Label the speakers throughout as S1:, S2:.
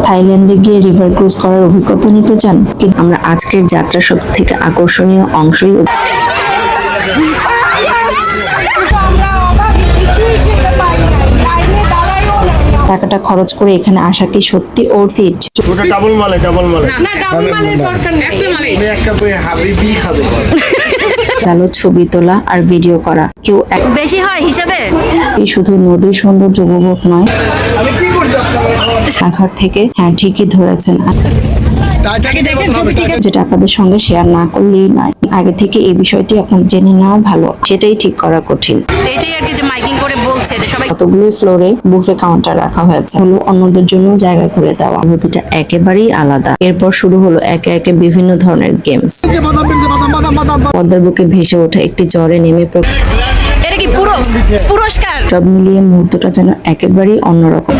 S1: থাইল্যান্ডে গিয়ে river cruise করার অভিজ্ঞতা নিতে চান? কিন্তু আমরা আজকের যাত্রা সব থেকে আকর্ষণীয় অংশই টাকাটা খরচ করে এখানে আসা কি সত্যি ওর্থ ইট? গেল ছবি তোলা আর ভিডিও করা, কেউ
S2: বেশি হয় হিসাবে
S1: শুধু নদীর সৌন্দর্য উপভোগ নয়, সাগর থেকে হ্যাঁ ঠিকই ধরেছেন, যেটা আপনাদের সঙ্গে শেয়ার না করলেই নয়। আগে থেকে এই বিষয়টি আপনার জেনে নেওয়া ভালো, সেটাই ঠিক করা কঠিন।
S2: এটাই আর কি যে মাইকিং করে বলছে যে সবাই
S1: কতগুলোই ফ্লোরে বুফে কাউন্টার রাখা হয়েছে, হলো অন্যদের জন্য জায়গা করে দেওয়া। অনুভূতিটা একেবারেই আলাদা। এরপর শুরু হলো একে একে বিভিন্ন ধরনের গেমস। পদ্মার বুকে ভেসে ওঠা একটি জ্বরে নেমে পড়ে,
S2: এটা কি পুরো পুরস্কার?
S1: সব মিলিয়ে মুহূর্তটা যেন একেবারেই অন্যরকম।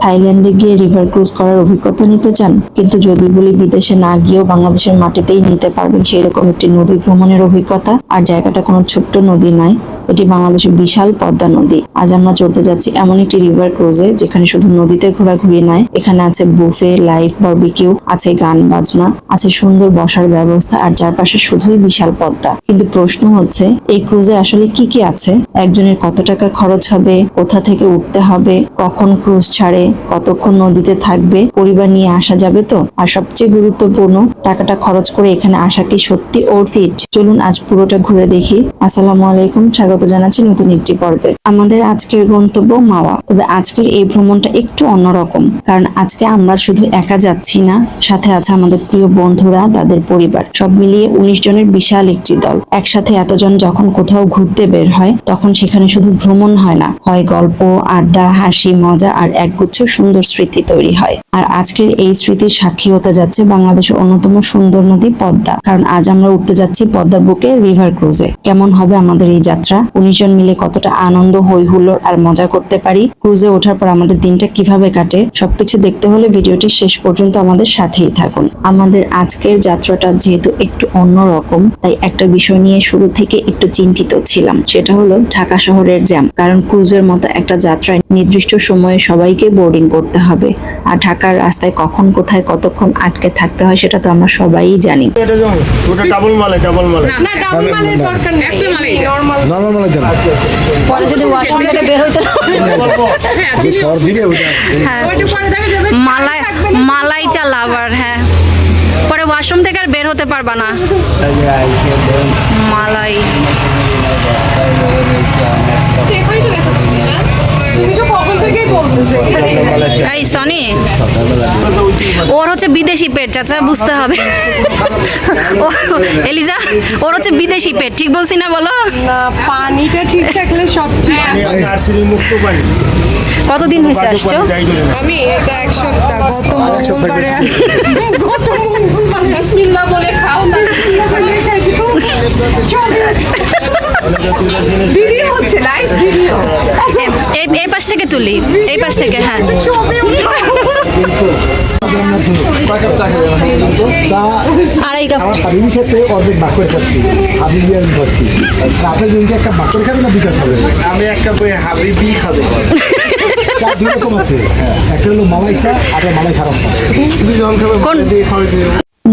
S1: থাইল্যান্ডে গিয়ে রিভার ক্রুজ করার অভিজ্ঞতা নিতে চান? কিন্তু যদি বলি বিদেশে না গিয়েও বাংলাদেশের মাটিতেই নিতে পারবেন সেরকম একটি নদী ভ্রমণের অভিজ্ঞতা। আর জায়গাটা কোনো ছোট্ট নদী নয়, এটি বাংলাদেশের বিশাল পদ্মা নদী। আজ আমরা চলতে যাচ্ছি এমন একটি রিভার ক্রুজে যেখানে শুধু নদীতে ঘোরাঘুরি নয়, এখানে আছে বুফে, লাইভ বারবিকিউ, আছে গান বাজনা, আছে সুন্দর বসার ব্যবস্থা, আর চারপাশে শুধুই বিশাল পদ্মা। কিন্তু প্রশ্ন হচ্ছে, এই ক্রুজে আসলে কি কি আছে? একজনের কত টাকা খরচ হবে, কোথা থেকে উঠতে হবে, কখন ক্রুজ ছাড়ে, কতক্ষণ নদীতে থাকবে, পরিবার নিয়ে আসা যাবে তো? আর সবচেয়ে গুরুত্বপূর্ণ, টাকাটা খরচ করে এখানে আসা কি সত্যি ওর্থ ইট? চলুন আজ পুরোটা ঘুরে দেখি। আসসালামু আলাইকুম, স্বাগত জানাচ্ছি নতুন একটি পর্বে। আমাদের আজকের গন্তব্য মাওয়া। তবে আজকের এই ভ্রমণটা একটু অন্যরকম, কারণ আজকে আমরা শুধু একা যাচ্ছি না, সাথে আছে আমাদের প্রিয় বন্ধুরা, তাদের পরিবার, সব মিলিয়ে 19 জনের বিশাল একটি দল। একসাথে এতজন যখন কোথাও ঘুরতে বের হয়, তখন সেখানে শুধু ভ্রমণ হয় না, হয় গল্প, আড্ডা, হাসি, মজা আর একগুচ্ছ সুন্দর স্মৃতি তৈরি হয়। আর আজকের এই স্মৃতির সাক্ষী হতে যাচ্ছে বাংলাদেশের অন্যতম সুন্দর নদী পদ্মা, কারণ আজ আমরা উঠতে যাচ্ছি পদ্মার বুকে রিভার ক্রুজে। কেমন হবে আমাদের এই যাত্রা? 19 জন মিলে কতটা আনন্দ, হই হুল্লোড় আর মজা করতে পারি, ক্রুজে ওঠার পর আমাদের দিনটা কিভাবে কাটে, সবকিছু দেখতে হলে ভিডিওটি শেষ পর্যন্ত আমাদের সাথেই থাকুন। আমাদের আজকের যাত্রাটা যেহেতু একটু অন্যরকম, তাই একটা বিষয় নিয়ে শুরু থেকে একটু চিন্তিত ছিলাম, সেটা হলো ঢাকা শহরের জ্যাম। কারণ ক্রুজের মতো একটা যাত্রায় নির্দিষ্ট সময়ে সবাইকে বোর্ডিং করতে হবে, আর ঢাকার রাস্তায় কখন কোথায় কতক্ষণ আটকে থাকতে হয় সেটা তো আমরা সবাই জানি।
S2: মালাই চাল আবার, হ্যাঁ পরে ওয়াশরুম থেকে আর বের হতে পারবা না। মালাই এই সনি, ওর হচ্ছে বিদেশি পেট, চাচা বুঝতে হবে। এলিজা, ওর হচ্ছে বিদেশি পেট, ঠিক বলছি না বলো?
S3: না, পানিটা ঠিক থাকলে সব ঠিক আছে।
S2: কতদিন হয়েছে আসছো?
S3: আমি এটা এক সপ্তাহ, গত মঙ্গলবার বিসমিল্লাহ বলে খাও না, ভিডিও হচ্ছে, লাইভ ভিডিও।
S2: এই পাশ থেকে তুলি, এই পাশ থেকে, হ্যাঁ। আড়াই কাপ
S4: হাবিবির সাথে অর্ধেক বাক করে খাচ্ছি, হাবিবি আমি খাচ্ছি। আপনার যদি একটা বাক করে খাবেন না দুইটা খাবেন? আমি একটা হাবিবি খাবো। চা দুই রকম আছে, একটা হলো মালাই চা আর মালাই ছাড়া চা। তুমি যখন খাবে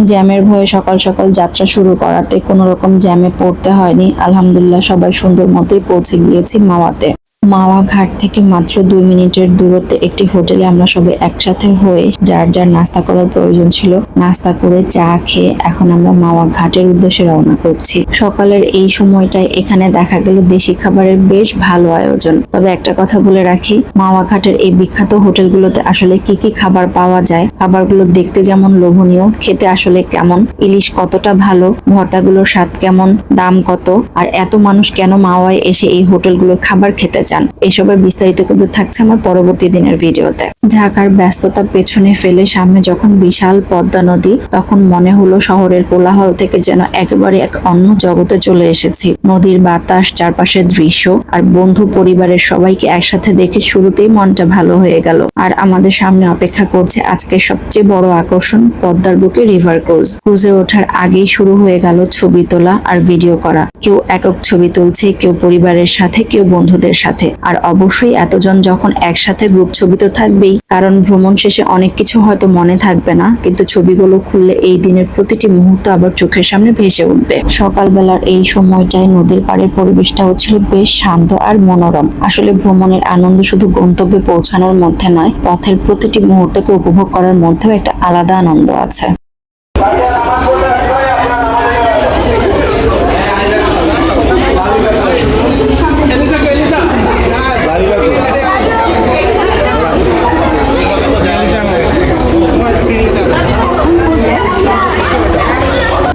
S1: জ্যামের ভয়ে সকাল সকাল যাত্রা শুরু করাতে কোনো রকম জ্যামে পড়তে হয়নি। আলহামদুলিল্লাহ সবাই সুন্দর মতোই পৌঁছে গিয়েছি মাওয়াতে। মাওয়া ঘাট থেকে মাত্র 2 মিনিটের দূরত্বে একটি হোটেলে আমরা সবাই একসাথে হয়ে যার যার নাস্তা করার প্রয়োজন ছিল নাস্তা করে চা খেয়ে এখন আমরা মাওয়া ঘাটের উদ্দেশ্যে রওনা করছি। সকালের এই সময়টায় এখানে দেখা গেল দেশি খাবারের বেশ ভালো আয়োজন। তবে একটা কথা বলে রাখি, মাওয়া ঘাটের এই বিখ্যাত হোটেলগুলোতে আসলে কি কি খাবার পাওয়া যায়, খাবারগুলো দেখতে যেমন লোভনীয়, খেতে আসলে কেমন, ইলিশ কতটা ভালো, ভর্তাগুলোর স্বাদ কেমন, দাম কত, আর এত মানুষ কেন মাওয়ায় এসে এই হোটেলগুলোর খাবার খেতে চান, এসবের বিস্তারিত কিন্তু থাকছে আমার পরবর্তী দিনের ভিডিওতে। ঢাকার ব্যস্ততা পেছনে ফেলে সামনে যখন বিশাল পদ্মা নদী, তখন মনে হলো শহরের কোলাহল থেকে যেন একেবারে এক অন্য জগতে চলে এসেছি। নদীর বাতাস, চারপাশের দৃশ্য আর বন্ধু পরিবারের সবাইকে একসাথে দেখে শুরুতেই মনটা ভালো হয়ে গেল। আর আমাদের সামনে অপেক্ষা করছে আজকের সবচেয়ে বড় আকর্ষণ, পদ্মার বুকে রিভার ক্রুজ। ক্রুজে ওঠার আগেই শুরু হয়ে গেল ছবি তোলা আর ভিডিও করা। কেউ একক ছবি তুলছে, কেউ পরিবারের সাথে, কেউ বন্ধুদের সাথে। সাথে। আর অবশ্যই এতজন যখন একসাথে গ্রুপ ছবি তো থাকবেই, কারণ ভ্রমণ শেষে অনেক কিছু হয়তো মনে থাকবে না, কিন্তু ছবিগুলো খুললে এই দিনের প্রতিটি মুহূর্ত আবার চোখের সামনে ভেসে উঠবে। সকালবেলার এই সময়টায় নদীর পাড়ের পরিবেশটাও ছিল বেশ শান্ত আর মনোরম। আসলে ভ্রমণের আনন্দ শুধু গন্তব্যে পৌঁছানোর মধ্যে নয়, পথের প্রতিটি মুহূর্তকে উপভোগ করার মধ্যেও একটা আলাদা আনন্দ আছে।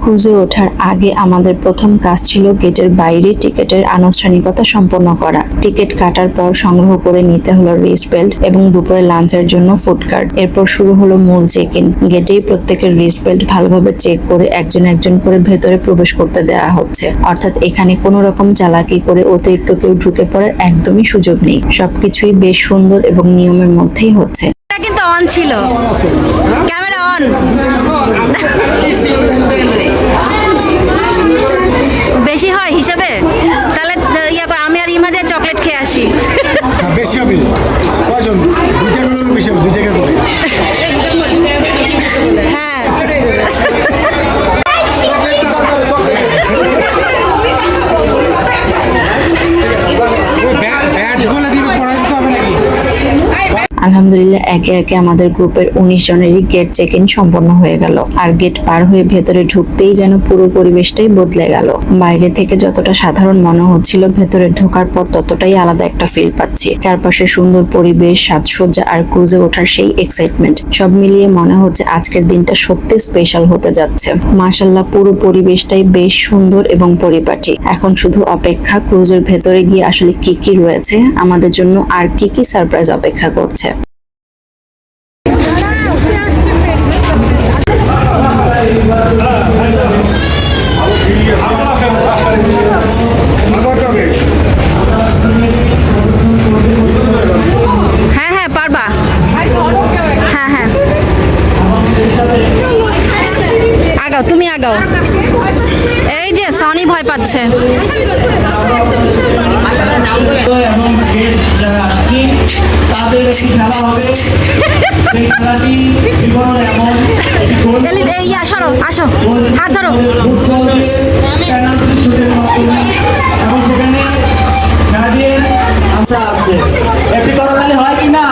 S1: ক্রুজে ওঠার আগে আমাদের প্রথম কাজ ছিল গেটের বাইরে টিকিটের আনুষ্ঠানিকতা সম্পন্ন করা। টিকিট কাটার পর সংগ্রহ করে নিতে হলো রিস্ট বেল্ট এবং দুপুরে লাঞ্চের জন্য ফুড কার্ড। এরপর শুরু হলো মূল চেক ইন। গেটেই প্রত্যেকের রিস্ট বেল্ট ভালোভাবে চেক করে একজন একজন করে ভেতরে প্রবেশ করতে দেওয়া হচ্ছে। অর্থাৎ এখানে কোনো রকম চালাকি করে অতিরিক্ত কেউ ঢুকে পড়ার একদমই সুযোগ নেই। সবকিছুই বেশ সুন্দর এবং নিয়মের মধ্যেই হচ্ছে।
S2: এটা কিন্তু অন ছিল, ক্যামেরা অন। বেশি হয় হিসেবে, তাহলে ইয়া করে আমি আর ইমাজে চকলেট খেয়ে আসি।
S4: বেশি হবে কয়জন? 2 টাকা করে বেশি হবে, 2 টাকা করে।
S2: হ্যাঁ
S1: আলহামদুলিল্লাহ একে একে আমাদের গ্রুপের 19 জনেরই গেট চেক ইন সম্পন্ন হয়ে গেল। আর গেট পার হয়ে ভেতরে ঢুকতেই যেন পুরো পরিবেশটাই বদলে গেল। বাইরে থেকে যতটা সাধারণ মনে হচ্ছিল, ভেতরে ঢোকার পর ততটাই আলাদা একটা ফিল পাচ্ছি। চারপাশে সুন্দর পরিবেশ, সাজসজ্জা আর ক্রুজে ওঠার সেই এক্সাইটমেন্ট, সব মিলিয়ে মনে হচ্ছে আজকের দিনটা সত্যি স্পেশাল হতে যাচ্ছে। মাশাআল্লাহ, পুরো পরিবেশটাই বেশ সুন্দর এবং পরিপাটি। এখন শুধু অপেক্ষা ক্রুজের ভেতরে গিয়ে আসলে কি কি রয়েছে, আমাদের জন্য আর কি কি সারপ্রাইজ অপেক্ষা করছে।
S2: হ্যাঁ হ্যাঁ পারবা, হ্যাঁ হ্যাঁ আগাও, তুমি আগাও। এই যে সনি ভয় পাচ্ছে।
S5: এবং গেস্ট যারা আসছে তাদের একটি খেলা হবে। সেই খেলাটি জীবন এমন একটি গোল
S2: ইয়া সরো, আসো, হাত ধরো।
S5: ফুটবল পেনাল্টি শুটের মাধ্যমে, এবং সেখানে গার্ডিয়ান আমরা আছে একটি করতালি হয় কিনা?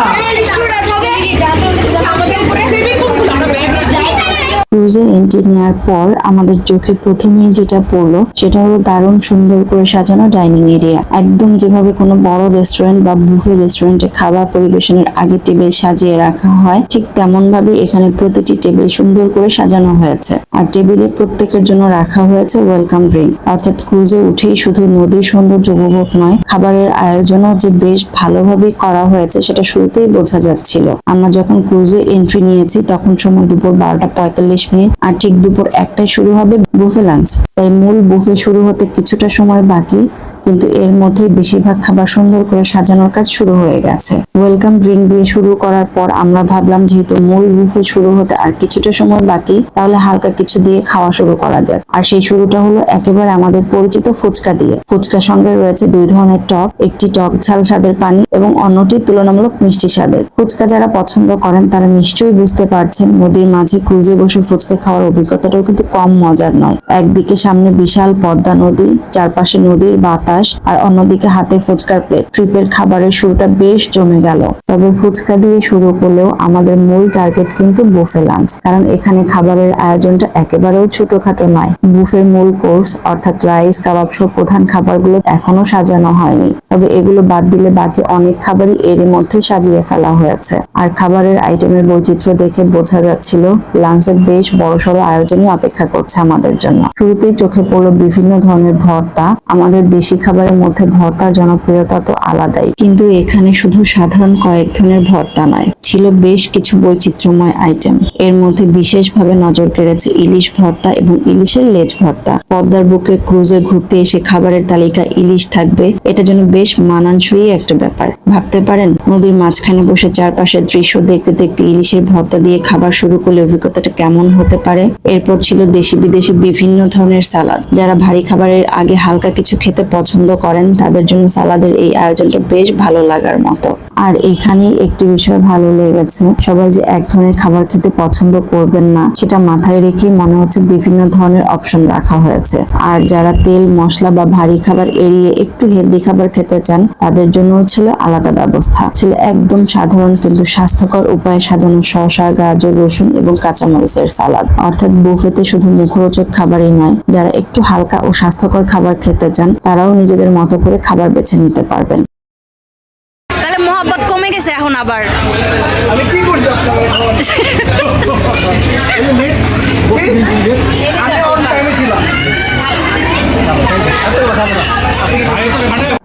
S1: ক্রুজে এন্ট্রি নেওয়ার পর আমাদের চোখে প্রথমেই যেটা পড়লো সেটা হলো দারুণ সুন্দর করে সাজানো ডাইনিং এরিয়া। একদম যেভাবে কোনো বড় রেস্টুরেন্ট বা বুফে রেস্টুরেন্টে খাবার পরিবেশনের আগে টেবিল সাজিয়ে রাখা হয়, ঠিক তেমন ভাবে এখানে প্রতিটি টেবিল সুন্দর করে সাজানো হয়েছে। আর টেবিলে প্রত্যেকের জন্য রাখা হয়েছে ওয়েলকাম ড্রিঙ্ক। অর্থাৎ ক্রুজে উঠেই শুধু নদীর সৌন্দর্য উপভোগ নয়, খাবারের আয়োজনও যে বেশ ভালোভাবে করা হয়েছে সেটা শুরুতেই বোঝা যাচ্ছিল। আমরা যখন ক্রুজে এন্ট্রি নিয়েছি তখন সময় দুপুর 12:45 মিনিট, আর ঠিক দুপুর 1টায় শুরু হবে বুফে লাঞ্চ। তাই মূল বুফে শুরু হতে কিছুটা সময় বাকি, কিন্তু এর মধ্যেই বেশিরভাগ খাবার সুন্দর করে সাজানোর কাজ শুরু হয়ে গেছে। ওয়েলকাম ড্রিঙ্ক দিয়ে শুরু করার পর আমরা ভাবলাম যেহেতু মূল বুফে শুরু হতে আর কিছুটা সময় বাকি, তাহলে হালকা কিছু দিয়ে খাওয়া শুরু করা যাক। আর সেই শুরুটা হলো একেবারে আমাদের পরিচিত ফুচকা দিয়ে। ফুচকার সঙ্গে রয়েছে 2 ধরনের টক, একটি টক ঝাল স্বাদের পানি এবং অন্যটি তুলনামূলক মিষ্টি স্বাদের। ফুচকা যারা পছন্দ করেন তারা নিশ্চয়ই বুঝতে পারছেন নদীর মাঝে ক্রুজে বসে ফুচকা খাওয়ার অভিজ্ঞতাটাও কিন্তু কম মজার নয়। একদিকে সামনে বিশাল পদ্মা নদী, চারপাশে নদীর বাতাস, আর অন্যদিকে হাতে ফুচকার প্লেট। ট্রিপের খাবারের শুরুটা বেশ জমে গেল। তবে ফুচকা দিয়ে শুরু করলেও আমাদের মূল টার্গেট কিন্তু বুফে লাঞ্চ, কারণ এখানে খাবারের আয়োজনটা একেবারেও ছোটখাটো নয়। বুফের মূল কোর্স অর্থাৎ রাইস, কাবাব সহ প্রধান খাবারগুলো এখনো সাজানো হয়নি, তবে এগুলো বাদ দিলে বাকি অনেক খাবারই এরই মধ্যে সাজিয়ে ফেলা হয়েছে। আর খাবারের আইটেমের বৈচিত্র্য দেখে বোঝা যাচ্ছিল লাঞ্চের বেশ বড়সড় আয়োজনই অপেক্ষা করছে আমাদের জন্য। শুরুতেই চোখে পড়লো বিভিন্ন ধরনের ভর্তা। আমাদের দেশি খাবারের মধ্যে ভর্তার জনপ্রিয়তা তো আলাদাই, কিন্তু এখানে শুধু সাধারণ কয়েক ধরনের ভর্তা নয়, ছিল বেশ কিছু বৈচিত্র্যময় আইটেম। এর মধ্যে বিশেষভাবে নজর কেড়েছে ইলিশ ভর্তা এবং ইলিশের লেজ ভর্তা। পদ্মার বুকে ক্রুজে ঘুরতে এসে খাবারের তালিকা ইলিশ থাকবে, এটা যেন বেশ মানানসই একটা ব্যাপার। ভাবতে পারেন নদীর মাঝখানে বসে চারপাশের দৃশ্য দেখতে দেখতে ইলিশের ভর্তা দিয়ে খাবার শুরু করলে অভিজ্ঞতাটা কেমন হতে পারে। এরপর ছিল দেশি বিদেশি বিভিন্ন ধরনের সালাদ। যারা ভারী খাবারের আগে হালকা কিছু খেতে পছন্দ করেন তাদের জন্য সালাদের এই আয়োজনটা বেশ ভালো লাগার মতো। আর এখানে একটি বিষয় ভালো লেগেছে, সবাই যে এক ধরনের খাবার খেতে পছন্দ করবেন না সেটা মাথায় রেখে মনে হচ্ছে বিভিন্ন ধরনের অপশন রাখা হয়েছে। আর যারা তেল মশলা বা ভারী খাবার এড়িয়ে একটু হেলদি খাবার খেতে চান তাদের জন্য ছিল আলাদা ব্যবস্থা। ছিল একদম সাধারণ কিন্তু স্বাস্থ্যকর উপায়ে সাজানো শসা, গাজর, রসুন এবং কাঁচামরিচের সালাদ। অর্থাৎ বুফেতে শুধু মুখরোচক খাবারই নয়, যারা একটু হালকা ও স্বাস্থ্যকর খাবার খেতে চান তারাও নিজেদের মতো করে খাবার বেছে নিতে পারবেন।
S2: তাহলে মোহাব্বত কমে গেছে এখন আবার।
S4: আমি কি করছি আমি অন টাইমে ছিলাম।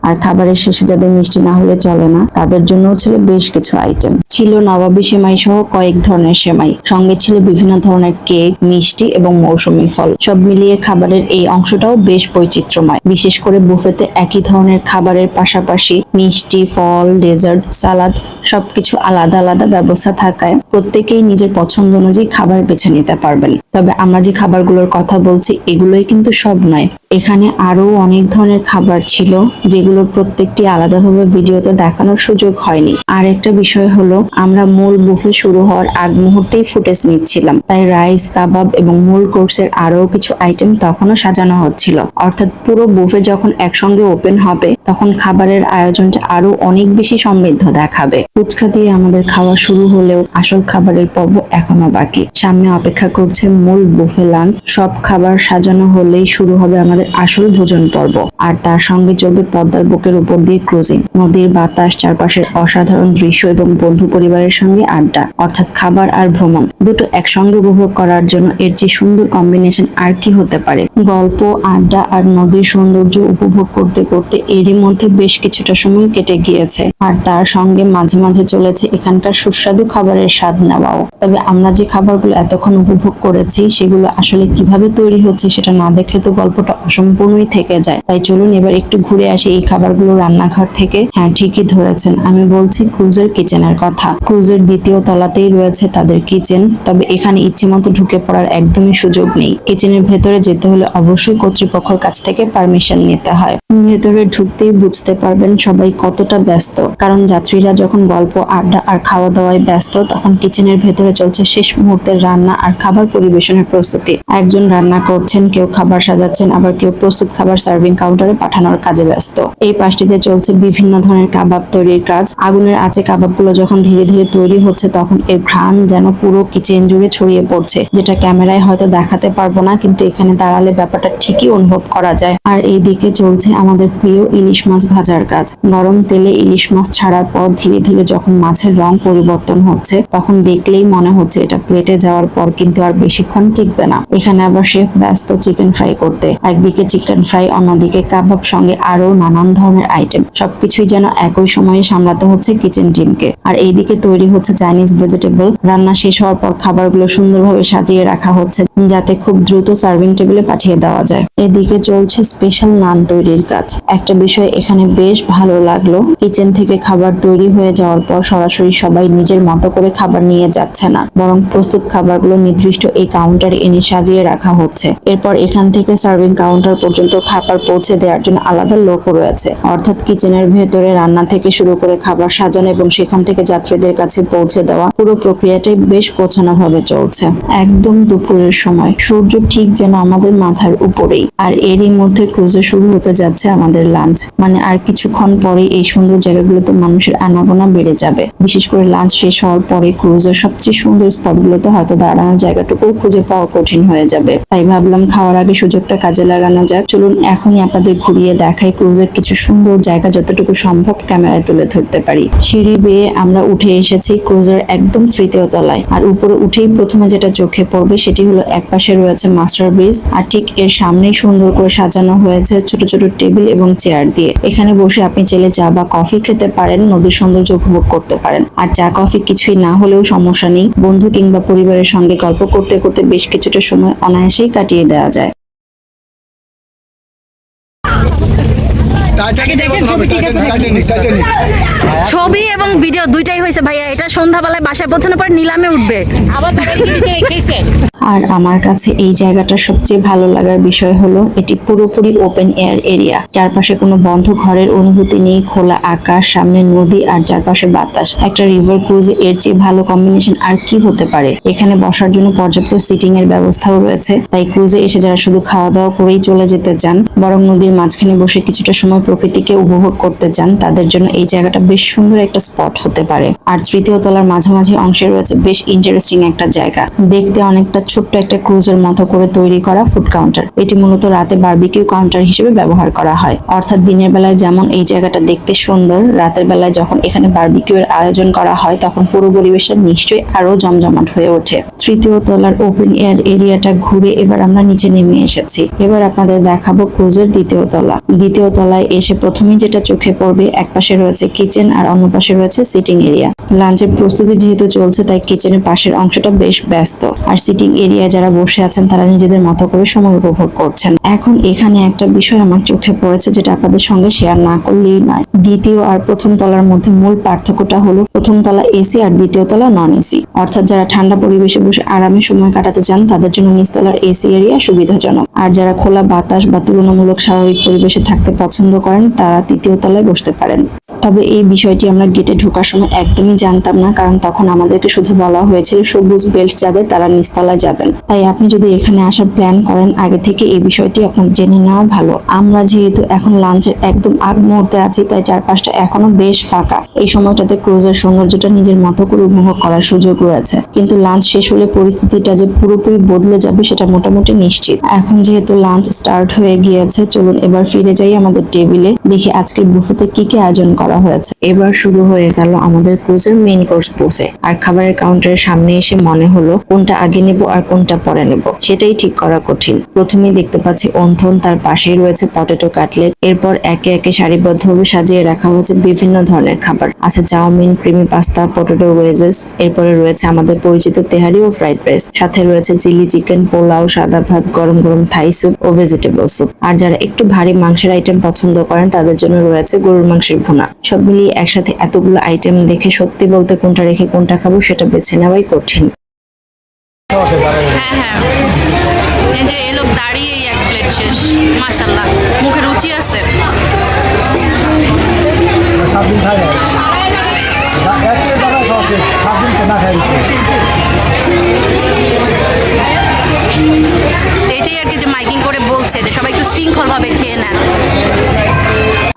S1: আর খাবারের শেষে যাদের মিষ্টি না হলে চলে না তাদের জন্য ছিল বেশ কিছু আইটেম। ছিল নবাবী সেমাই সহ কয়েক ধরনের সেমাই, সঙ্গে ছিল বিভিন্ন ধরনের কেক, মিষ্টি এবং মৌসুমী ফল। সব মিলিয়ে খাবারের এই অংশটাও বেশ বৈচিত্র্যময়। বিশেষ করে বুফেতে একই ধরনের খাবারের পাশাপাশি মিষ্টি, ফল, ডেজার্ট, সালাদ সবকিছু আলাদা আলাদা ব্যবস্থা থাকায় প্রত্যেকেই নিজের পছন্দ অনুযায়ী খাবার বেছে নিতে পারবেন। তবে আমরা যে খাবারগুলোর কথা বলছি এগুলোই কিন্তু সব নয়, এখানে আরো অনেক ধরনের খাবার ছিল যেগুলোর প্রত্যেকটি আলাদাভাবে ভিডিওতে দেখানোর সুযোগ হয়নি। আর একটা বিষয় হলো আমরা মূল বুফে শুরু হওয়ার আগ মুহূর্তেই ফুটেজ নিচ্ছিলাম, তাই রাইস, কাবাব এবং মূল কোর্সের আরো কিছু আইটেম তখনও সাজানো হচ্ছিল। অর্থাৎ পুরো বুফে যখন একসঙ্গে ওপেন হবে তখন খাবারের আয়োজনটা আরো অনেক বেশি সমৃদ্ধ দেখাবে। ফুচকা দিয়ে আমাদের খাওয়া শুরু হলেও আসল খাবারের পর্ব এখনো বাকি। সামনে অপেক্ষা করছে মূল বুফে লাঞ্চ। সব খাবার সাজানো হলেই শুরু হবে আমাদের আসল ভোজন পর্ব। আর তার সঙ্গে চলবে পদ্মার বুকের উপর দিয়ে ক্রুজিং, নদীর বাতাস, চারপাশের অসাধারণ দৃশ্য এবং বন্ধু পরিবারের সঙ্গে আড্ডা। অর্থাৎ খাবার আর ভ্রমণ দুটো একসঙ্গে উপভোগ করার জন্য এর যে সুন্দর কম্বিনেশন আর কি হতে পারে। গল্প, আড্ডা আর নদীর সৌন্দর্য উপভোগ করতে করতে এরই মধ্যে বেশ কিছুটা সময় কেটে গিয়েছে। আর তার সঙ্গে মাঝে মাঝে চলেছে এখানকার সুস্বাদু খাবারের স্বাদ নেওয়াও। তবে আমরা যে খাবারগুলো এতক্ষণ উপভোগ করেছি সেগুলো আসলে কিভাবে তৈরি হচ্ছে সেটা না দেখলে তো গল্পটা অসম্পূর্ণই থেকে যায়। তাই চলুন এবার একটু ঘুরে আসি এই খাবারগুলো রান্নাঘর থেকে। হ্যাঁ, ঠিকই ধরেছেন, আমি বলছি ক্রুজের কিচেনের কথা। ক্রুজের দ্বিতীয় তলাতেই রয়েছে তাদের কিচেন। তবে এখানে ইচ্ছে মতো ঢুকে পড়ার একদমই সুযোগ নেই। কিচেনের ভেতরে যেতে হলে অবশ্যই কর্তৃপক্ষের কাছ থেকে পারমিশন নিতে হয়। ভেতরে ঢুকতেই বুঝতে পারবেন সবাই কতটা ব্যস্ত, কারণ যাত্রীরা যখন গল্প, আড্ডা আর খাওয়া দাওয়ায় ব্যস্ত তখন কিচেনের ভেতরে চলছে শেষ মুহূর্তের রান্না আর খাবার পরিবেশনের প্রস্তুতি। একজন রান্না করছেন, কেউ খাবার সাজাচ্ছেন, আবার কেউ প্রস্তুত খাবার সার্ভিং কাউন্টারে পাঠানোর কাজে ব্যস্ত। এই পাশটিতে চলছে বিভিন্ন ধরনের কাবাব তৈরির কাজ। আগুনের আঁচে কাবাবগুলো যখন ধীরে ধীরে তৈরি হচ্ছে তখন এর ঘ্রাণ যেন পুরো কিচেন জুড়ে ছড়িয়ে পড়ছে, যেটা ক্যামেরায় হয়তো দেখাতে পারবো না, কিন্তু এখানে দাঁড়ালে ব্যাপারটা ঠিকই অনুভব করা যায়। আর এইদিকে চলছে আমাদের প্রিয় ইলিশ মাছ ভাজার কাজ। গরম তেলে ইলিশ মাছ ছাড়ার পর ধীরে ধীরে যখন মাছের রং পরিবর্তন হচ্ছে তখন দেখলেই মনে হচ্ছে এটা প্লেটে যাওয়ার পর কিন্তু আর বেশিক্ষণ টিকবে না। এখানে আবার শেফ ব্যস্ত চিকেন ফ্রাই করতে। একদিকে চিকেন ফ্রাই, অন্যদিকে কাবাব, সঙ্গে আরো নানান ধরনের আইটেম। সবকিছুই যেন একই সময়ে সামলাতে হচ্ছে কিচেন টিমকে। আর এইদিকে তৈরি হচ্ছে চাইনিজ ভেজিটেবল। রান্না শেষ হওয়ার পর খাবারগুলো সুন্দরভাবে সাজিয়ে রাখা হচ্ছে যাতে খুব দ্রুত সার্ভিং টেবিলে পাঠিয়ে দেওয়া যায়। এদিকে চলছে স্পেশাল নান তৈরির কাজ। একটা বিষয় এখানে বেশ ভালো লাগলো, কিচেন থেকে খাবার তৈরি হয়ে যাওয়ার পর সরাসরি সবাই নিজের মতো করে খাবার নিয়ে যাচ্ছে না, বরং প্রস্তুত খাবারগুলো নির্দিষ্ট এই কাউন্টারে এনে সাজিয়ে রাখা হচ্ছে। এরপর এখান থেকে সার্ভিং কাউন্টার পর্যন্ত খাবার পৌঁছে দেওয়ার জন্য আলাদা লোক রয়েছে। অর্থাৎ কিচেনের ভেতরে রান্না থেকে শুরু করে খাবার সাজানো এবং সেখান থেকে যাত্রীদের কাছে পৌঁছে দেওয়া পুরো প্রক্রিয়াটাই বেশ গোছানো ভাবে চলছে। একদম দুপুরের সময় সূর্য ঠিক যেন আমাদের মাথার উপরেই। আর এরই মধ্যে ক্রুজে শুরু হতে যাচ্ছে আমাদের লাঞ্চ। মানে আর কিছুক্ষণ পরে এই সুন্দর জায়গাগুলোতে মানুষের আনাগোনা বেড়ে যাবে। বিশেষ করে লাঞ্চ শেষ হওয়ার পরে ক্রুজের সবচেয়ে সুন্দর স্পটগুলোতে হয়তো দাঁড়ানোর জায়গাটুকু খুঁজে পাওয়া কঠিন হয়ে যাবে। তাই ভাবলাম খাওয়ার আগে সুযোগটা কাজে লাগানো যাক। চলুন এখনই আপনাদের ঘুরিয়ে দেখাই ক্রুজের কিছু সুন্দর জায়গা, যতটুকু সম্ভব ক্যামেরায় তুলে ধরতে পারি। সিঁড়ি বেয়ে আমরা উঠে এসেছি ক্রুজের একদম তৃতীয় তলায়। আর উপরে উঠেই প্রথমে যেটা চোখে পড়বে সেটি হলো একপাশে রয়েছে মাস্টার ব্রিজ, আর ঠিক এর সামনেই সুন্দর করে সাজানো হয়েছে ছোট ছোট টেবিল এবং চেয়ার দিয়ে। এখানে বসে আপনি চাইলে চা বা কফি খেতে পারেন, নদীর সৌন্দর্য উপভোগ করতে পারেন। আর চা কফি কিছুই না হলেও সমস্যা নেই, বন্ধু কিংবা পরিবারের সঙ্গে গল্প করতে করতে বেশ কিছুটা সময় অনায়াসেই কাটিয়ে দেওয়া যায়।
S2: ছবি এবং ভিডিও দুইটাই হয়েছে ভাইয়া। এটা সন্ধ্যাবেলায় বাসায় পৌঁছানোর পর নিলামে উঠবে।
S1: আর আমার কাছে এই জায়গাটা সবচেয়ে ভালো লাগার বিষয় হলো এটি পুরোপুরি ওপেন এয়ার এরিয়া। চারপাশে কোনো বন্ধ ঘরের অনুভূতি নেই, খোলা আকাশ, সামনে নদী আর চারপাশে বাতাস। একটা রিভার ক্রুজে এর চেয়ে ভালো কম্বিনেশন আর কি হতে পারে। এখানে বসার জন্য পর্যাপ্ত সিটিং এর ব্যবস্থাও রয়েছে, তাই ক্রুজে এসে যারা শুধু খাওয়া দাওয়া করেই চলে যেতে চান, বরং নদীর মাঝখানে বসে কিছুটা সময় প্রকৃতিকে উপভোগ করতে চান, তাদের জন্য এই জায়গাটা বেশ সুন্দর একটা স্পট হতে পারে। আর তৃতীয় তলার মাঝামাঝি অংশে রয়েছে বেশ ইন্টারেস্টিং একটা জায়গা, দেখতে অনেকটা ছোট্ট একটা ক্রুজের মতো করে তৈরি করা ফুড কাউন্টার। এটি মূলত রাতে বারবিকিউ কাউন্টার হিসেবে ব্যবহার করা হয়। অর্থাৎ দিনের বেলায় যেমন এই জায়গাটা দেখতে সুন্দর, রাতের বেলায় যখন এখানে বারবিকিউ এর আয়োজন করা হয় তখন পুরো পরিবেশটা নিশ্চয়ই আরো জমজমাট হয়ে ওঠে। তৃতীয় তলার ওপেন এয়ার এরিয়াটা ঘুরে এবার আমরা নিচে নেমে এসেছি। এবার আপনাদের দেখাবো ক্রুজের দ্বিতীয় তলা। দ্বিতীয় তলায় এসে প্রথমেই যেটা চোখে পড়বে, একপাশে রয়েছে কিচেন আর অন্য পাশে রয়েছে সিটিং এরিয়া। লাঞ্চের প্রস্তুতি যেহেতু চলছে তাই কিচেনের পাশের অংশটা বেশ ব্যস্ত, আর সিটিং এরিয়া যারা বসে আছেন তারা নিজেদের মতো করে সময় উপভোগ করছেন। এখন এখানে একটা বিষয় আমার চোখে পড়েছে যেটা আপনাদের সঙ্গে শেয়ার না করলেই নয়। দ্বিতীয় আর প্রথম তলার মধ্যে মূল পার্থক্যটা হলো প্রথম তলা এসি আর দ্বিতীয় তলা নন এসি। অর্থাৎ যারা ঠান্ডা পরিবেশে বসে আরামে সময় কাটাতে চান তাদের জন্য নিচতলার এসি এরিয়া সুবিধাজনক, আর যারা খোলা বাতাস বা তুলনামূলক স্বাভাবিক পরিবেশে থাকতে পছন্দ করেন তারা তৃতীয় তলায় বসতে পারেন। তবে এই বিষয়টি আমরা গেটে ঢোকার সময় একদমই জানতাম না, কারণ তখন আমাদেরকে শুধু বলা হয়েছিল সবুজ বেল্ট যাদের তারা নিচতলায় যাবেন। তাই আপনি যদি এখানে আসার প্ল্যান করেন আগে থেকে এই বিষয়টি আপনার জেনে নেওয়া ভালো। আমরা যেহেতু এখন লাঞ্চের একদম আগ মুহূর্তে আছি তাই চারপাশটা এখনো বেশ ফাঁকা। এই সময়টাতে ক্রুজের সৌন্দর্যটা নিজের মতো করে উপভোগ করার সুযোগ রয়েছে, কিন্তু লাঞ্চ শেষ হলে পরিস্থিতিটা যে পুরোপুরি বদলে যাবে সেটা মোটামুটি নিশ্চিত। এখন যেহেতু লাঞ্চ স্টার্ট হয়ে গিয়েছে, চলুন এবার ফিরে যাই আমাদের টেবিলে, দেখি আজকের বুফেতে কি কি আয়োজন করা হয়েছে। এবার শুরু হয়ে গেল আমাদের ক্রুজের মেইন কোর্স বুফে। আর খাবারের কাউন্টারের সামনে এসে মনে হলো কোনটা আগে নেব আর কোনটা পরে নেব সেটাই ঠিক করা কঠিন। প্রথমেই দেখতে পাচ্ছি অন্থন, তার পাশেই রয়েছে পটেটো কাটলেট। এরপর একে একে সারিবদ্ধভাবে সাজিয়ে রাখা হয়েছে বিভিন্ন ধরনের খাবার। আছে chow mein, creamy pasta, potato wedges. এরপরে রয়েছে আমাদের পরিচিত তেহারি ও ফ্রাইড রাইস, সাথে রয়েছে চিলি চিকেন, পোলাও, সাদা ভাত, গরম গরম থাই স্যুপ ও ভেজিটেবল স্যুপ। আর যারা একটু ভারী মাংসের আইটেম পছন্দ করেন তাদের জন্য রয়েছে গরুর মাংসের ভুনা। সব মিলিয়ে একসাথে এতগুলো আইটেম দেখে সত্যি বলতে কোনটা রেখে কোনটা খাবো সেটা বেছে নেওয়াই কঠিন।
S2: হ্যাঁ হ্যাঁ, এই যে এ লোক দাঁড়িয়েই এক প্লেট শেষ। মাশাল্লাহ, মুখে রুচি আছে।
S4: 7 দিন খাই এক প্লেট দাদা খাওয়া শেষ, 7 দিন না খাই
S2: এটাই আর কি যে মাইকিং করে বলছে যে সবাই একটু শৃঙ্খলভাবে খেয়ে নেন।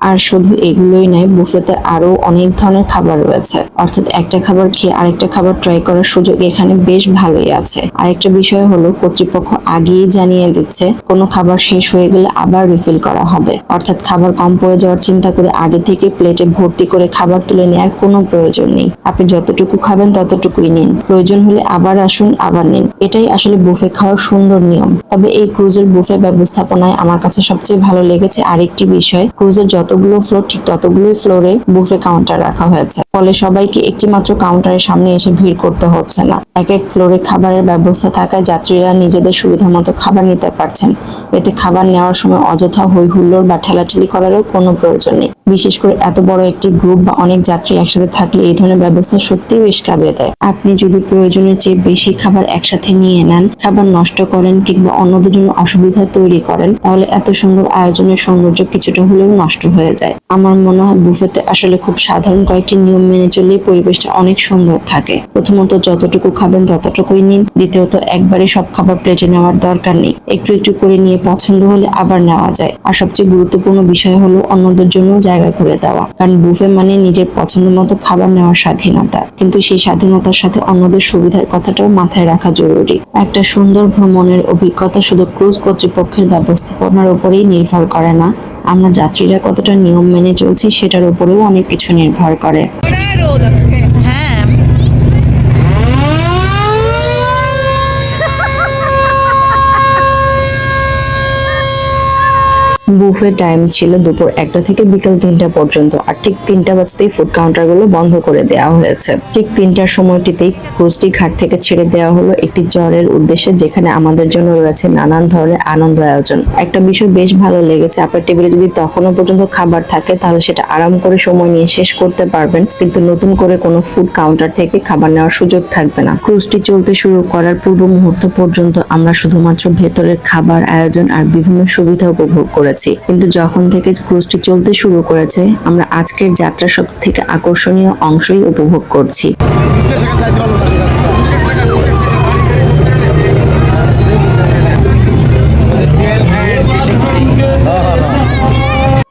S1: আর শুধু এগুলোই নয়, বুফেতে আরো অনেক ধরনের খাবার রয়েছে। অর্থাৎ একটা খাবার খেয়ে আরেকটা খাবার ট্রাই করার সুযোগ এখানে বেশ ভালোই আছে। আরেকটা বিষয় হলো কর্তৃপক্ষ আগেই জানিয়ে দিচ্ছে কোনো খাবার শেষ হয়ে গেলে আবার রিফিল করা হবে। অর্থাৎ খাবার কম পড়ে যাওয়ার চিন্তা করে আগে থেকে প্লেটে ভর্তি করে খাবার তুলে নেওয়ার কোনো প্রয়োজন নেই। আপনি যতটুকু খাবেন ততটুকুই নিন, প্রয়োজন হলে আবার আসুন, আবার নিন। এটাই আসলে বুফে খাওয়ার সুন্দর নিয়ম। তবে এই ক্রুজের বুফে ব্যবস্থাপনায় আমার কাছে সবচেয়ে ভালো লেগেছে আরেকটি বিষয়, ক্রুজের যতগুলো ফ্লোর ঠিক ততগুলোই ফ্লোরে বুফে কাউন্টার রাখা হয়েছে, ফলে সবাইকে একটি মাত্র কাউন্টারের সামনে এসে ভিড় করতে হচ্ছে না। এক এক ফ্লোরে খাবারের ব্যবস্থা থাকায় যাত্রীরা নিজেদের সুবিধা মতো খাবার নিতে পারছেন। এতে খাবার নেওয়ার সময় অযথা হই হুল্লোড় বা ঠেলাঠেলি করারও কোনো প্রয়োজন নেই। বিশেষ করে এত বড় একটি গ্রুপ বা অনেক যাত্রী একসাথে থাকলে এই ধরনের ব্যবস্থা সত্যিই বেশ কাজে দেয়। আপনি যদি প্রয়োজনের চেয়ে বেশি খাবার একসাথে নিয়ে নেন, খাবার নষ্ট করেন কিংবা অন্যদের জন্য অসুবিধা তৈরি করেন, তাহলে এত সুন্দর আয়োজনের সৌন্দর্য কিছুটা হলেও নষ্ট হয়ে যায়। আমার মনে হয় বুফেতে আসলে খুব সাধারণ কয়েকটি নিয়ম মেনে চললে পরিবেশটা অনেক সুন্দর থাকে। প্রথমত যতটুকু খাবেন ততটুকুই নিন। দ্বিতীয়ত একবারে সব খাবার প্লেটে নেওয়ার দরকার নেই, একটু একটু করে নিয়ে পছন্দ হলে আবার নেওয়া যায়। আর সবচেয়ে গুরুত্বপূর্ণ বিষয় হলো অন্যদের জন্য জায়গা করে দেওয়া, কারণ বুফে মানে নিজের পছন্দ মতো খাবার নেওয়ার স্বাধীনতা, কিন্তু সেই স্বাধীনতার সাথে অন্যদের সুবিধার কথাটাও মাথায় রাখা জরুরি। একটা সুন্দর ভ্রমণের অভিজ্ঞতা শুধু ক্রুজ কর্তৃপক্ষের ব্যবস্থাপনার উপরেই নির্ভর করে না, আমরা যাত্রীরা কতটা নিয়ম মেনে চলছি সেটার উপরেও অনেক কিছু নির্ভর করে।
S3: রোদ আজকে।
S2: হ্যাঁ,
S1: বুফে বুফে টাইম ছিল দুপুর 1টা থেকে বিকাল 3টা পর্যন্ত, আর ঠিক 3টা বাজতেই ফুড কাউন্টার গুলো বন্ধ করে দেওয়া হয়েছে। ঠিক 3টার সময়টিতেই ক্রুজটি ঘাট থেকে ছেড়ে দেওয়া হলো একটি চরের উদ্দেশ্যে, যেখানে আমাদের জন্য রয়েছে নানান ধরনের আনন্দ আয়োজন। একটা বিষয় বেশ ভালো লেগেছে, আপনার টেবিলে যদি তখনও পর্যন্ত খাবার থাকে তাহলে সেটা আরাম করে সময় নিয়ে শেষ করতে পারবেন, কিন্তু নতুন করে কোনো ফুড কাউন্টার থেকে খাবার নেওয়ার সুযোগ থাকবে না। ক্রুজটি চলতে শুরু করার পূর্ব মুহূর্ত পর্যন্ত আমরা শুধুমাত্র ভেতরের খাবার আয়োজন আর বিভিন্ন সুবিধা উপভোগ করেছি, কিন্তু যখন থেকে ক্রুজটি চলতে শুরু করেছে আমরা আজকের যাত্রা সব থেকে আকর্ষণীয় অংশই উপভোগ করছি।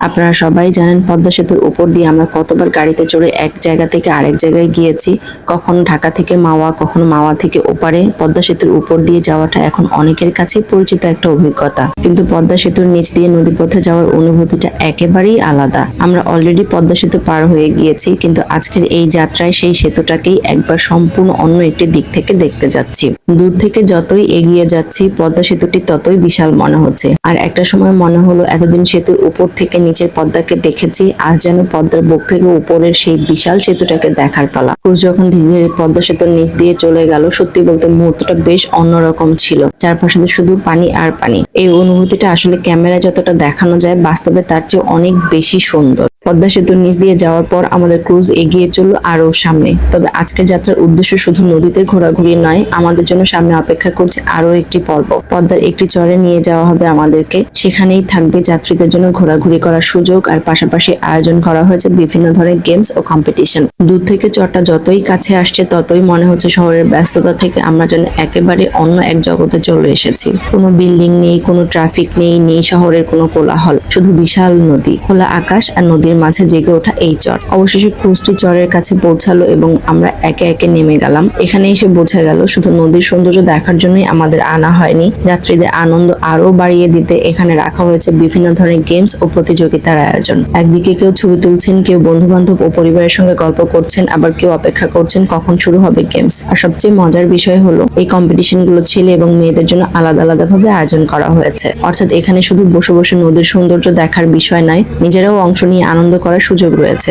S1: আপনারা সবাই জানেন পদ্মা সেতুর উপর দিয়ে আমরা কতবার গাড়িতে চড়ে এক জায়গা থেকে আরেক জায়গায় গিয়েছি, কখনো ঢাকা থেকে মাওয়া, কখনো মাওয়া থেকে ওপারে। পদ্মা সেতুর উপর দিয়ে যাওয়াটা এখন অনেকের কাছে পরিচিত একটা অভিজ্ঞতা, কিন্তু পদ্মা সেতুর নিচ দিয়ে নদীপথে যাওয়ার অনুভূতিটা একেবারেই আলাদা। আমরা অলরেডি পদ্মা সেতু পার হয়ে গিয়েছি, কিন্তু আজকের এই যাত্রায় সেই সেতুটাকেই একবার সম্পূর্ণ অন্য একটি দিক থেকে দেখতে যাচ্ছি। দূর থেকে যতই এগিয়ে যাচ্ছি পদ্মা সেতুটি ততই বিশাল মনে হচ্ছে, আর একটা সময় মনে হলো এতদিন সেতুর উপর থেকে নিচের পদ্মাকে দেখেছি, আজ যেন পদ্মার বুক থেকে উপরের সেই বিশাল সেতুটাকে দেখার পালা। ক্রুজ যখন ধীরে ধীরে পদ্মা সেতুর নিচ দিয়ে চলে গেল, সত্যি বলতে মুহূর্তটা বেশ অন্যরকম ছিল। চারপাশে শুধু পানি আর পানি। এই অনুভূতিটা আসলে ক্যামেরায় যতটা দেখানো যায় বাস্তবে তার চেয়ে অনেক বেশি সুন্দর। পদ্মা সেতুর নিচ দিয়ে যাওয়ার পর আমাদের ক্রুজ এগিয়ে চলল আরো সামনে। তবে আজকের যাত্রার উদ্দেশ্য শুধু নদীতে ঘোরাঘুরি নয়, আমাদের জন্য সামনে অপেক্ষা করছে আরো একটি পর্ব। পদ্মার একটি চরে নিয়ে যাওয়া হবে আমাদেরকে, সেখানেই থাকবে যাত্রীদের জন্য ঘোরাঘুরি করার সুযোগ, আর পাশাপাশি আয়োজন করা হয়েছে বিভিন্ন ধরনের গেমস ও কম্পিটিশন। দূর থেকে চরটা যতই কাছে আসছে ততই মনে হচ্ছে শহরের ব্যস্ততা থেকে আমরা যেন একেবারে অন্য এক জগতে চলে এসেছি। কোনো বিল্ডিং নেই, কোনো ট্রাফিক নেই শহরের কোনো কোলাহল, শুধু বিশাল নদী, খোলা আকাশ আর নদীর মাঝে জেগে ওঠা এই চর। অবশেষে ক্রুজটি চরের কাছে পৌঁছালো এবং আমরা একে একে নেমে গেলাম। এখানে এসে বোঝা গেল শুধু নদীর সৌন্দর্য দেখার জন্যই আমাদের আনা হয়নি, যাত্রীদের আনন্দ আরো বাড়িয়ে দিতে এখানে রাখা হয়েছে বিভিন্ন ধরনের গেমস ও প্রতিযোগিতার আয়োজন। একদিকে কেউ ছবি তুলছেন, কেউ বন্ধু বান্ধব ও পরিবারের সঙ্গে গল্প করছেন, আবার কেউ অপেক্ষা করছেন কখন শুরু হবে গেমস। আর সবচেয়ে মজার বিষয় হলো এই কম্পিটিশন গুলো ছেলে এবং মেয়েদের জন্য আলাদা আলাদা ভাবে আয়োজন করা হয়েছে, অর্থাৎ এখানে শুধু বসে বসে নদীর সৌন্দর্য দেখার বিষয় নয়, নিজেরাও অংশ নিয়ে আনন্দ করার সুযোগ রয়েছে।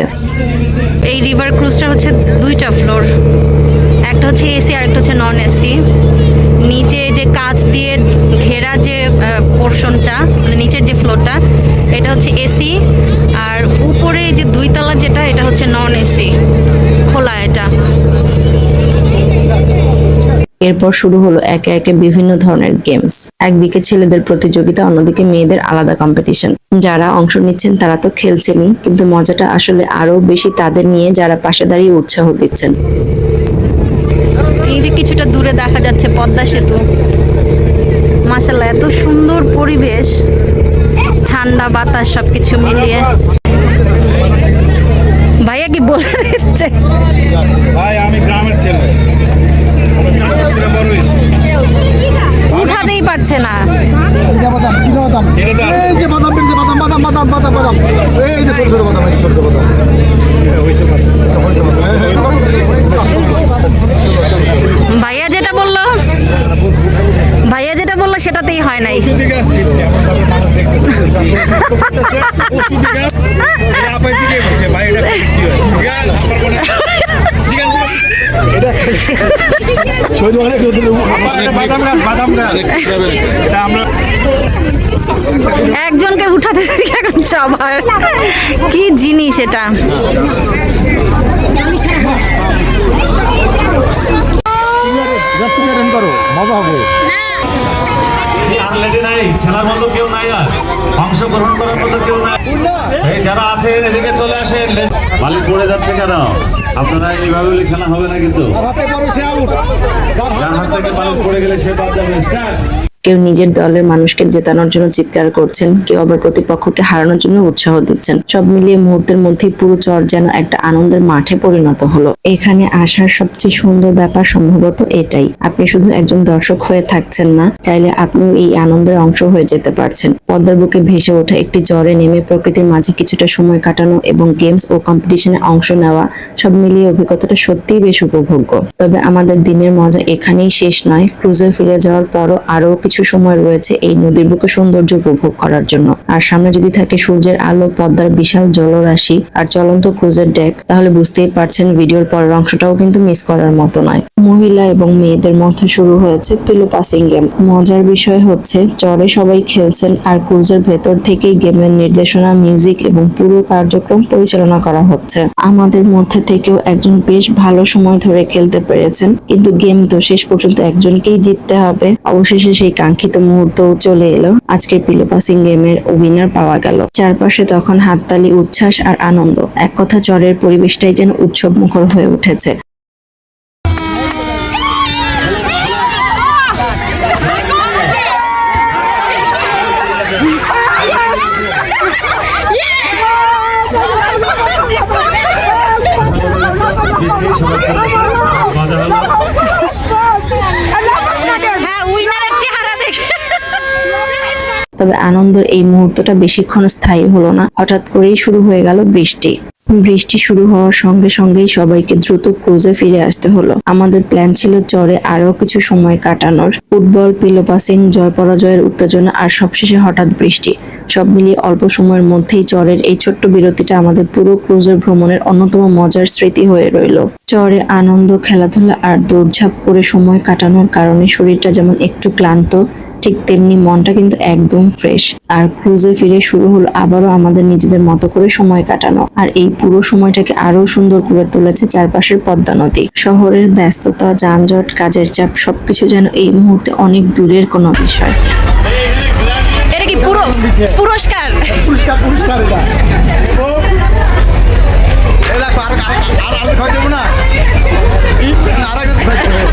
S2: এই রিভার ক্রুজটা হচ্ছে 2টা ফ্লোর, একটা হচ্ছে এসি আর একটা হচ্ছে নন এসি। নিচে যে কাঁচ দিয়ে ঘেরা যে পোর্শনটা, মানে নিচের যে ফ্লোরটা, এটা হচ্ছে এসি, আর উপরে যে 2 তলা যেটা এটা হচ্ছে নন এসি, খোলা এটা।
S1: এরপর শুরু হলো একে একে বিভিন্ন ধরনের গেমস। একদিকে ছেলেদের প্রতিযোগিতা, অন্যদিকে মেয়েদের আলাদা কম্পিটিশন। যারা অংশ নিচ্ছেন তারা তো খেলছেনই, কিন্তু মজাটা আসলে আরো বেশি তাদের নিয়ে যারা পাশে দাঁড়িয়ে উৎসাহ দিচ্ছেন।
S2: এই যে কিছুটা দূরে দেখা যাচ্ছে পদ্মা সেতু। মাশাআল্লাহ, এত সুন্দর পরিবেশ, ঠান্ডা বাতাস সবকিছু মিলিয়ে। ভাইয়া কি বলে দিচ্ছে?
S6: ভাই আমি গ্রামের ছেলে,
S2: উঠাতেই পারছে না।
S4: বাদাম, চীনা বাদাম, এই যে বাদাম, বাদাম বাদাম বাদাম বাদাম বাদাম, এই যে ছোট ছোট বাদাম, এই ছোট বাদাম।
S2: ভাইয়া যেটা বললো সেটাতেই হয় নাই। একজনকে উঠাতে এখন সবার কি জিনিস এটা।
S4: মজা হবে।
S7: আর লেডি নাই, খেলার মতো কেউ নাই, আর অংশগ্রহণ করার মতো কেউ নাই। এই যারা আছেন এদিকে চলে আসেন। বালি পড়ে যাচ্ছে কেন? আপনারা এইভাবে খেলা হবে না, কিন্তু যার হাত থেকে বালি পড়ে গেলে সে বাদ যাবে। স্টার্ট।
S1: কেউ নিজের দলের মানুষকে জেতানোর জন্য চিৎকার করছেন, কেউ আবার প্রতিপক্ষকে হারানোর জন্য উৎসাহ দিচ্ছেন। সব মিলিয়ে মুহূর্তের মধ্যেই পুরো চর যেন একটা আনন্দের মাঠে পরিণত হলো। এখানে আসার সবচেয়ে সুন্দর ব্যাপার সম্ভবত এটাই, আপনি শুধু একজন দর্শক হয়ে থাকছেন না, চাইলে আপনিও এই আনন্দের অংশ হয়ে যেতে পারছেন। পদ্মার বুকে ভেসে ওঠা একটি জ্বরে নেমে প্রকৃতির মাঝে কিছুটা সময় কাটানো এবং গেমস ও কম্পিটিশনে অংশ নেওয়া, সব মিলিয়ে অভিজ্ঞতাটা সত্যিই বেশ উপভোগ্য। তবে আমাদের দিনের মজা এখানেই শেষ নয়। ক্রুজে ফিরে যাওয়ার পরও আরো কিছু সময় রয়েছে এই নদীর বুকে সৌন্দর্য উপভোগ করার জন্য। আর সামনে যদি থাকে সূর্যের আলো, পদ্মার বিশাল জলরাশি আর চলন্ত ক্রুজের ডেক, তাহলে বুঝতেই পারছেন ভিডিওর পরের অংশটাও কিন্তু মিস করার মতো নয়। মহিলা এবং মেয়েদের মধ্যে শুরু হয়েছে পিলো পাসিং গেম। মজার বিষয় হচ্ছে চরে সবাই খেলছেন আর ক্রুজের ভেতর থেকেই গেমের নির্দেশনা, মিউজিক এবং পুরো কার্যক্রম পরিচালনা করা হচ্ছে। আমাদের মধ্যে থেকেও একজন বেশ ভালো সময় ধরে খেলতে পেরেছেন, কিন্তু গেম তো শেষ পর্যন্ত একজনকেই জিততে হবে। অবশেষে সেই কাঙ্ক্ষিত মুহূর্তও চলে এলো। আজকের পিলো পাসিং গেমের উইনার পাওয়া গেল। চারপাশে তখন হাততালি, উচ্ছ্বাস আর আনন্দ। এক কথা চরের পরিবেশটাই যেন উৎসব মুখর হয়ে উঠেছে।
S7: মজা হলো।
S2: হ্যাঁ, উইনারের চেহারা দেখে
S1: তবে আনন্দের এই মুহূর্তটা বেশিক্ষণ স্থায়ী হলো না। হঠাৎ করেই শুরু হয়ে গেল বৃষ্টি। বৃষ্টি শুরু হওয়ার সঙ্গে সঙ্গেই সবাইকে দ্রুত ক্রুজে ফিরে আসতে হলো। আমাদের প্ল্যান ছিল চরে আরো কিছু সময় কাটানোর। ফুটবল, পিলো পাসিং, জয় পরাজয়ের উত্তেজনা আর সবশেষে হঠাৎ বৃষ্টি, সব মিলিয়ে অল্প সময়ের মধ্যেই চরের এই ছোট্ট বিরতিটা আমাদের পুরো ক্রুজের ভ্রমণের অন্যতম মজার স্মৃতি হয়ে রইল। চরে আনন্দ, খেলাধুলা আর দৌড়ঝাঁপ করে সময় কাটানোর কারণে শরীরটা যেমন একটু ক্লান্ত, ঠিক তেমনি মনটা কিন্তু একদম ফ্রেশ। আর ক্রুজে ফিরে শুরু হলো আবারও আমাদের নিজেদের মতো করে সময় কাটানো। আর এই পুরো সময়টাকে আরো সুন্দর করে তুলেছে চারপাশের পদ্মা নদী। শহরের ব্যস্ততা, যানজট, কাজের চাপ সবকিছু যেন এই মুহূর্তে অনেক দূরের কোনো বিষয়।
S2: এটা কি পুরস্কার?
S4: পুরস্কার এটা। এই দেখো, আর খাওয়া যাবো না। আর আগে খাওয়া যাবো।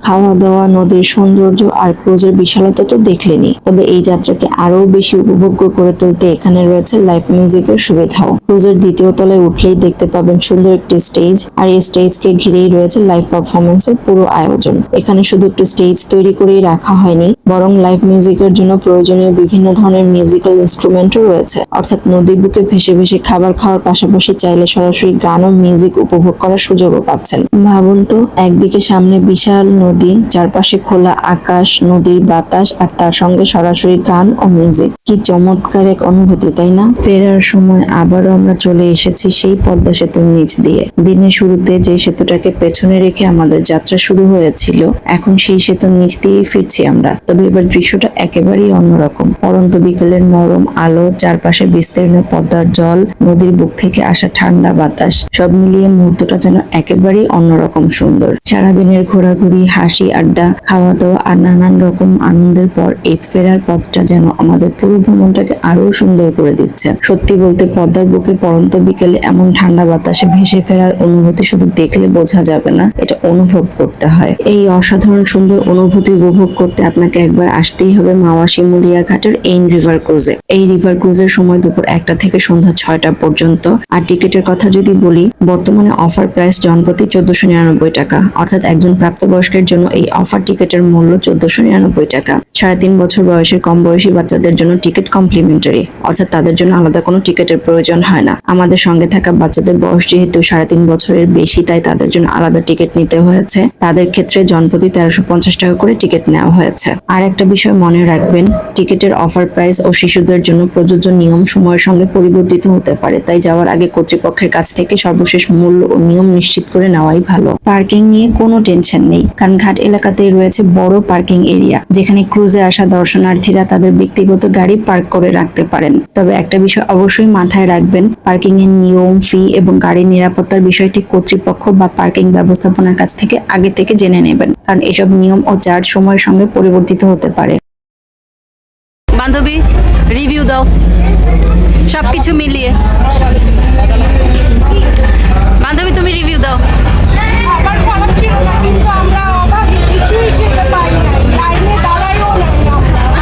S1: খাওয়া দাওয়া, নদীর সৌন্দর্য আর ক্রুজের বিশালতা তো দেখলেনি, তবে এই যাত্রাকে আরো বেশি উপভোগ্য করে তুলতে এখানে রয়েছে লাইভ মিউজিকের সুবিধাও। ক্রুজের দ্বিতীয় তলায় উঠলেই দেখতে পাবেন সুন্দর একটি স্টেজ, আর এই স্টেজকে ঘিরেই রয়েছে লাইভ পারফরমেন্সের পুরো আয়োজন। এখানে শুধু একটি স্টেজ তৈরি করেই রাখা হয়নি, বরং লাইভ মিউজিকের জন্য প্রয়োজনীয় বিভিন্ন ধরনের মিউজিক্যাল ইনস্ট্রুমেন্টও রয়েছে। অর্থাৎ নদীর বুকে ভেসে ভেসে খাবার খাওয়ার পাশাপাশি চাইলে সরাসরি গান ও মিউজিক উপভোগ করার সুযোগও পাচ্ছেন। ভাবুন তো, একদিকে সামনে বিশাল নদী, চারপাশে খোলা আকাশ, নদীর বাতাস আর তার সঙ্গে সরাসরি গান ও মিউজিক। কি চমৎকার এক অনুভূতি, তাই না? ফেরার সময় আবারও আমরা চলে এসেছি সেই পদ্মা সেতুর নিচ দিয়ে। দিনের শুরুতে যে সেতুটাকে পেছনে রেখে আমাদের যাত্রা শুরু হয়েছিল, এখন সেই সেতুর নিচ দিয়েই ফিরছি আমরা। তবে এবার দৃশ্যটা একেবারেই অন্যরকম। পরন্ত বিকেলের নরম আলো, চারপাশে বিস্তীর্ণ পদ্মার জল, নদীর বুক থেকে আসা ঠান্ডা বাতাস, সব মিলিয়ে মুহূর্তটা যেন একেবারেই অন্যরকম সুন্দর। সারাদিনের ঘোরাঘুরি, হাসি, আড্ডা, খাওয়া দাওয়া আর নানান রকম আনন্দের পর এই ফেরার পথটা যেন আমাদের পুরো ভ্রমণটাকে আরো সুন্দর করে দিচ্ছে। সত্যি বলতে পদ্মার বুকে পরন্ত বিকেলে এমন ঠান্ডা বাতাসে ভেসে ফেরার অনুভূতি শুধু দেখলে বোঝা যাবে না, এটা অনুভব করতে হয়। এই অসাধারণ সুন্দর অনুভূতি উপভোগ করতে আপনাকে একবার আসতেই হবে মাওয়া শিমুলিয়া ঘাটের এই রিভার ক্রুজে। এই রিভার ক্রুজের সময় দুপুর 1টা থেকে সন্ধ্যা 6টা পর্যন্ত। আর টিকিটের কথা যদি বলি, বর্তমানে অফার প্রাইস জনপ্রতি 1499 টাকা। অর্থাৎ একজন প্রাপ্তবয়স্কের জন্য এই অফার টিকিটের মূল্য 1499 টাকা। 3.5 বছর বয়সের কম বয়সী বাচ্চাদের জন্য টিকিট কমপ্লিমেন্টারি, অর্থাৎ তাদের জন্য আলাদা কোনো টিকিটের প্রয়োজন হয় না। আমাদের সঙ্গে থাকা বাচ্চাদের বয়স যেহেতু 3.5 বছরের বেশি, তাই তাদের জন্য আলাদা টিকিট নিতে হয়েছে। তাদের ক্ষেত্রে জনপ্রতি 1350 টাকা করে টিকিট নেওয়া হয়েছে। আর একটা বিষয় মনে রাখবেন, টিকিটের অফার প্রাইস ও শিশুদের জন্য প্রযোজ্য নিয়ম সময়ের সঙ্গে পরিবর্তিত হতে পারে, তাই যাওয়ার আগে কর্তৃপক্ষের কাছ থেকে সর্বশেষ মূল্য ও নিয়ম নিশ্চিত করে নেওয়াই ভালো। পার্কিং নিয়ে কোনো টেনশন নেই, কারণ ঘাট এলাকাতেই রয়েছে বড় পার্কিং এরিয়া, যেখানে ক্রুজে আসা দর্শনার্থীরা তাদের ব্যক্তিগত গাড়ি পার্ক করে রাখতে পারেন। তবে একটা বিষয় অবশ্যই মাথায় রাখবেন, পার্কিং এর নিয়ম, ফি এবং গাড়ির নিরাপত্তার বিষয়টি কর্তৃপক্ষ বা পার্কিং ব্যবস্থাপনার কাছ থেকে আগে থেকে জেনে নেবেন, কারণ এসব নিয়ম ও চার্জ সময়ের সঙ্গে পরিবর্তিত হতে পারে।
S2: বান্ধবী, রিভিউ দাও সবকিছু মিলিয়ে। বান্ধবী, তুমি রিভিউ দাও।
S3: খাবার খারাপ ছিল না, কিন্তু আমরা অভাবী, কিছুই খেতে পারি না, লাইনে দাঁড়াইও নাই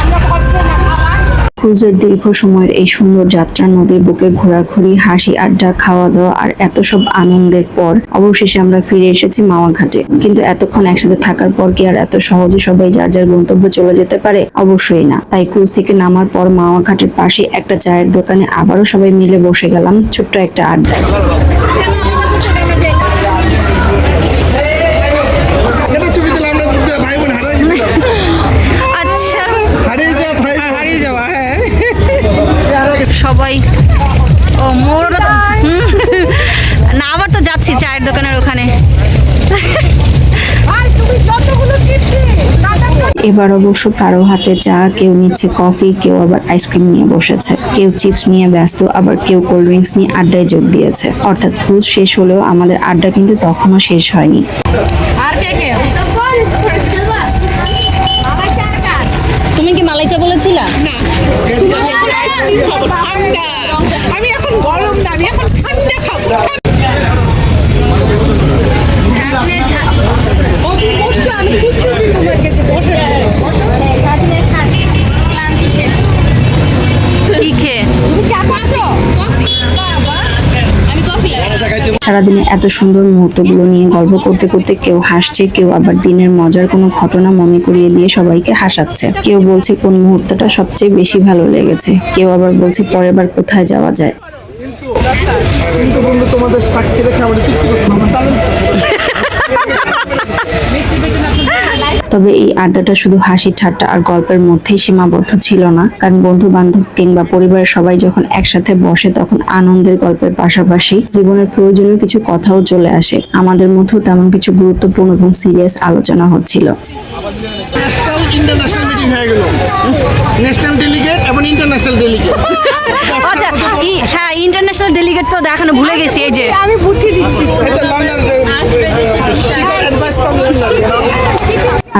S3: আমরা ভদ্র না খাবার।
S1: ক্রুজের দীর্ঘ সময়ের এই সুন্দর যাত্রা, নদীর বুকে ঘোরাঘুরি, হাসি আড্ডা, খাওয়া দাওয়া আর এত সব আনন্দের পর অবশেষে আমরা ফিরে এসেছি মাওয়া ঘাটে। কিন্তু এতক্ষণ একসাথে থাকার পর কি আর এত সহজে সবাই যার যার গন্তব্যে চলে যেতে পারে? অবশ্যই না। তাই ক্রুজ থেকে নামার পর মাওয়া ঘাটের পাশে একটা চায়ের দোকানে আবারও সবাই মিলে বসে গেলাম ছোট্ট একটা আড্ডায়। এবার অবশ্য কারো হাতে চা, কেউ নিচ্ছে কফি, কেউ আবার আইসক্রিম নিয়ে বসেছে, কেউ চিপস নিয়ে ব্যস্ত, আবার কেউ কোল্ড ড্রিঙ্কস নিয়ে আড্ডায় যোগ দিয়েছে। অর্থাৎ ক্রুজ শেষ হলেও আমাদের আড্ডা কিন্তু তখনও শেষ হয়নি।
S2: আর কে কে? তুমি কি মালাই চা বলেছিলা?
S3: আমি এখন গরম না, আমি এখন ঠান্ডা খাবো। বসছো, আমি খুঁজতেছি তোমার কাছে।
S2: কি খেয়ে?
S1: সারাদিনে এত সুন্দর মুহূর্তগুলো নিয়ে গল্প করতে করতে কেউ হাসছে, কেউ আবার দিনের মজার কোনো ঘটনা মনে করিয়ে দিয়ে সবাইকে হাসাচ্ছে। কেউ বলছে কোন মুহূর্তটা সবচেয়ে বেশি ভালো লেগেছে, কেউ আবার বলছে পরের বার কোথায় যাওয়া যায়।
S4: কিন্তু বন্ধু তোমাদের সাক্ষী রেখে আমাদের চুক্তি করতে হবে, আমার চ্যালেঞ্জ।
S1: তবে এই আড্ডাটা শুধু হাসি ঠাট্টা আর গল্পের মধ্যেই সীমাবদ্ধ ছিল না, কারণ বন্ধু বান্ধব কিংবা পরিবারের সবাই যখন একসাথে বসে তখন আনন্দের গল্পের পাশাপাশি জীবনের প্রয়োজনীয় কিছু কথাও চলে আসে। আমাদের মধ্যেও তেমন কিছু গুরুত্বপূর্ণ এবং সিরিয়াস আলোচনা হচ্ছিল।
S4: ন্যাশনাল ইন্টারন্যাশনাল মিটিং হয়ে গেল, ন্যাশনাল ডেলিগেট এবং ইন্টারন্যাশনাল ডেলিগেট।
S2: আচ্ছা, হ্যাঁ ইন্টারন্যাশনাল ডেলিগেট তো দেখানো ভুলে গেছি। এই যে
S3: আমি বুদ্ধি দিচ্ছি।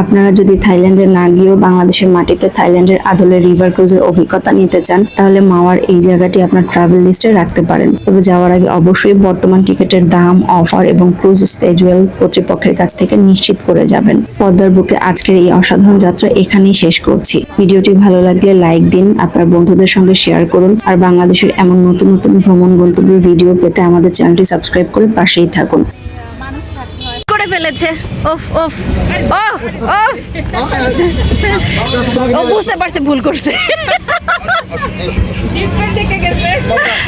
S1: আপনারা যদি থাইল্যান্ডে না গিয়েও বাংলাদেশের মাটিতে থাইল্যান্ডের আদলে রিভার ক্রুজের অভিজ্ঞতা নিতে চান, তাহলে মাওয়ার এই জায়গাটি আপনার ট্রাভেল লিস্টে রাখতে পারেন। তবে যাওয়ার আগে অবশ্যই বর্তমান টিকিটের দাম, অফার এবং ক্রুজ স্কেজুয়াল কর্তৃপক্ষের কাছ থেকে নিশ্চিত করে যাবেন। পদ্মার বুকে আজকের এই অসাধারণ যাত্রা এখানেই শেষ করছি। ভিডিওটি ভালো লাগলে লাইক দিন, আপনার বন্ধুদের সঙ্গে শেয়ার করুন, আর বাংলাদেশের এমন নতুন নতুন ভ্রমণ গন্তব্যের ভিডিও পেতে আমাদের চ্যানেলটি সাবস্ক্রাইব করে পাশেই থাকুন।
S2: করে ফেলেছে। ওফ ওফ ও ও বুঝতে পারছে ভুল করছে।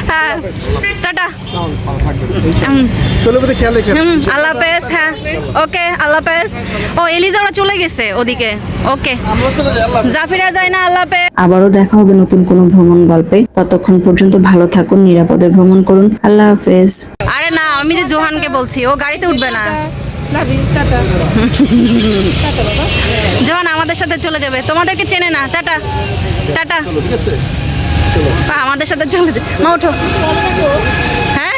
S2: হ্যাঁ টাটা।
S4: ষোলোপতি খেয়াল রেখে
S2: আল্লাহ হাফেজ। হ্যাঁ ওকে আল্লাহ হাফেজ। ও এলিজা ওরা চলে গেছে ওদিকে। ওকে জাফিরা যায় না। আল্লাহ হাফেজ।
S1: আবারও দেখা হবে নতুন কোনো ভ্রমণ গল্পে। ততক্ষণ পর্যন্ত ভালো থাকুন, নিরাপদে ভ্রমণ করুন। আল্লাহ হাফেজ।
S2: আরে না, আমি যে জোহানকে বলছি, ও গাড়িতে উঠবে না। জোহান আমাদের সাথে চলে যাবে, তোমাদেরকে চেনে না। Tata tata. আমাদের সাথে চলে যাবে। মা ওঠো। হ্যাঁ